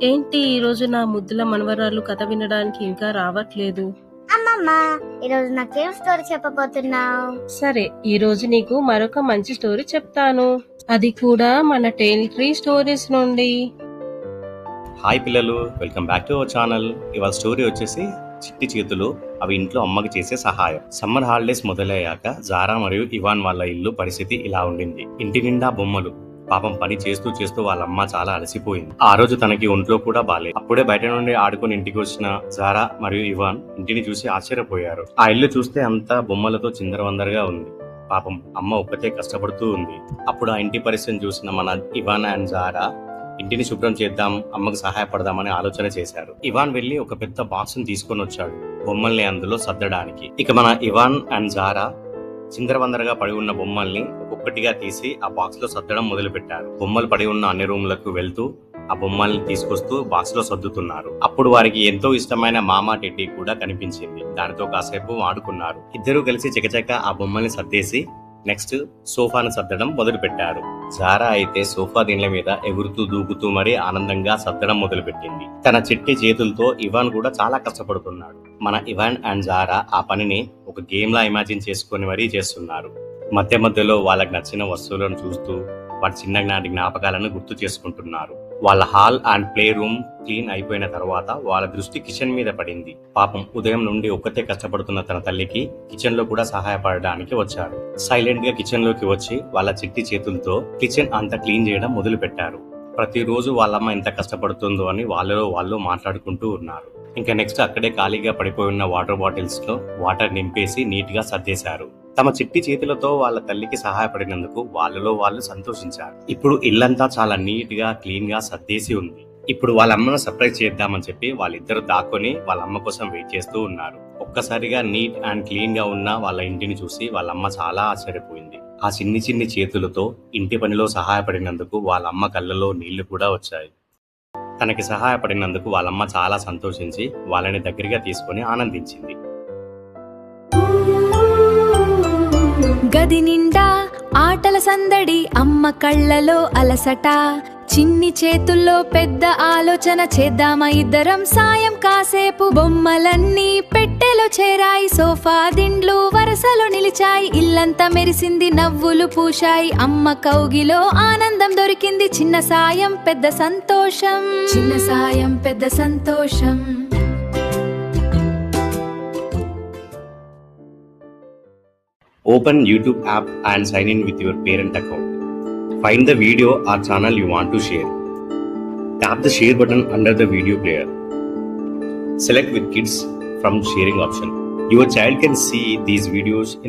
ఏంటి ఈరోజు నా ముద్దుల మనవరాలు కథ వినడానికి ఇంకా రావట్లేదు? అమ్మమ్మ, ఈరోజు నాకేం స్టోరీ చెప్పబోతున్నావు? సరే, ఈ రోజు నీకు మరొక మంచి స్టోరీ చెప్తాను. అది కూడా మన టేల్ ట్రీ స్టోరీస్ నుండి. హాయ్ పిల్లలు, welcome back to our channel. ఇవాళ స్టోరీ వచ్చేసి చిట్టి చేతులు, అవి ఇంట్లో అమ్మకి చేసే సహాయం. సమ్మర్ హాలిడేస్ మొదలయ్యాక జారా మరియు ఇవాన్ వాళ్ళ ఇల్లు పరిస్థితి ఇలా ఉండింది. ఇంటి నిండా బొమ్మలు. పాపం పని చేస్తూ చేస్తూ వాళ్ళ అమ్మ చాలా అలసిపోయింది. ఆ రోజు తనకి ఒంట్లో కూడా బాలేదు. అప్పుడే బయట నుండి ఆడుకుని ఇంటికి వచ్చిన జారా మరియు ఇవాన్ ఇంటిని చూసి ఆశ్చర్యపోయారు. ఆ ఇల్లు చూస్తే అంతా బొమ్మలతో చిందరవందరగా ఉంది. పాపం అమ్మ ఒక్కతే కష్టపడుతూ ఉంది. అప్పుడు ఆ ఇంటి పరిస్థితిని చూసిన మన ఇవాన్ అండ్ జారా ఇంటిని శుభ్రం చేద్దాం, అమ్మకు సహాయపడదామని ఆలోచన చేశారు. ఇవాన్ వెళ్లి ఒక పెద్ద బాక్స్ ని తీసుకొని వచ్చాడు, బొమ్మల్ని అందులో సర్దడానికి. ఇక మన ఇవాన్ అండ్ జారా చిందరవందరగా పడి ఉన్న బొమ్మల్ని ఒక్కొక్కటిగా తీసి ఆ బాక్స్ లో సర్దడం మొదలు పెట్టారు. బొమ్మలు పడి ఉన్న అన్ని రూమ్లకు వెళ్తూ ఆ బొమ్మల్ని తీసుకొస్తూ బాక్స్ లో సర్దుతున్నారు. అప్పుడు వారికి ఎంతో ఇష్టమైన మామా టెడ్డీ కూడా కనిపించింది. దానితో కాసేపు ఆడుకున్నారు. ఇద్దరూ కలిసి చకచక ఆ బొమ్మల్ని సర్దేసి నెక్స్ట్ సోఫాను సర్దడం మొదలు పెట్టారు. జారా అయితే సోఫా దీనిల మీద ఎగురుతూ దూకుతూ మరీ ఆనందంగా సర్దడం మొదలు పెట్టింది. తన చిట్టి చేతులతో ఇవాన్ కూడా చాలా కష్టపడుతున్నాడు. మన ఇవాన్ అండ్ జారా ఆ పనిని ఒక గేమ్ లా ఇమాజిన్ చేసుకుని మరీ చేస్తున్నారు. మధ్య మధ్యలో వాళ్ళకి నచ్చిన వస్తువులను చూస్తూ వాటి చిన్ననాటి జ్ఞాపకాలను గుర్తు చేసుకుంటున్నారు. వాళ్ళ hall and play room clean అయిపోయిన తర్వాత వాళ్ళ దృష్టి కిచెన్ మీద పడింది. పాపం ఉదయం నుండి ఒక్కతే కష్టపడుతున్న తన తల్లికి కిచెన్ లో కూడా సహాయపడడానికి వచ్చారు. సైలెంట్ గా కిచెన్ లోకి వచ్చి వాళ్ళ చిట్టి చేతులతో కిచెన్ అంతా క్లీన్ చేయడం మొదలు పెట్టారు. ప్రతిరోజు వాళ్ళమ్మ ఎంత కష్టపడుతుందో అని వాళ్ళలో వాళ్ళు మాట్లాడుకుంటూ ఉన్నారు. ఇంకా నెక్స్ట్ అక్కడే ఖాళీగా పడిపోయి ఉన్న వాటర్ బాటిల్స్ లో వాటర్ నింపేసి నీట్ గా సర్దేశారు. తమ చిట్టి చేతులతో వాళ్ళ తల్లికి సహాయపడినందుకు వాళ్ళలో వాళ్ళు సంతోషించారు. ఇప్పుడు ఇల్లంతా చాలా నీట్ గా క్లీన్ గా సర్దేసి ఉంది. ఇప్పుడు వాళ్ళ అమ్మను సర్ప్రైజ్ చేద్దామని చెప్పి వాళ్ళిద్దరు దాక్కొని వాళ్ళ అమ్మ కోసం వెయిట్ చేస్తూ ఉన్నారు. ఒక్కసారిగా నీట్ అండ్ క్లీన్ గా ఉన్న వాళ్ళ ఇంటిని చూసి వాళ్ళ అమ్మ చాలా ఆశ్చర్యపోయింది. ఆ చిన్ని చిన్ని చేతులతో ఇంటి పనిలో సహాయపడినందుకు వాళ్ళ అమ్మ కళ్ళలో నీళ్లు కూడా వచ్చాయి. తనకి సహాయపడినందుకు వాళ్ళమ్మ చాలా సంతోషించి వాళ్ళని దగ్గరగా తీసుకొని ఆనందించింది. గది నిండా ఆటల సందడి, అమ్మ కళ్ళలో అలసట, చిన్ని చేతుల్లో పెద్ద ఆలోచన, చేద్దామా ఇద్దరం సాయం కాసేపు. బొమ్మలన్నీ పెట్టెలో చేరాయి, సోఫా దిండ్లు వరసలో నిలిచాయి, ఇల్లంతా మెరిసింది, నవ్వులు పూశాయి, అమ్మ కౌగిలో ఆనందం దొరికింది. చిన్న సాయం పెద్ద సంతోషం, చిన్న సాయం పెద్ద సంతోషం. Open YouTube app and sign in with your parent account. Find the video or channel you want to share. Tap the share button under the video player. Select with kids from sharing option. Your child can see these videos in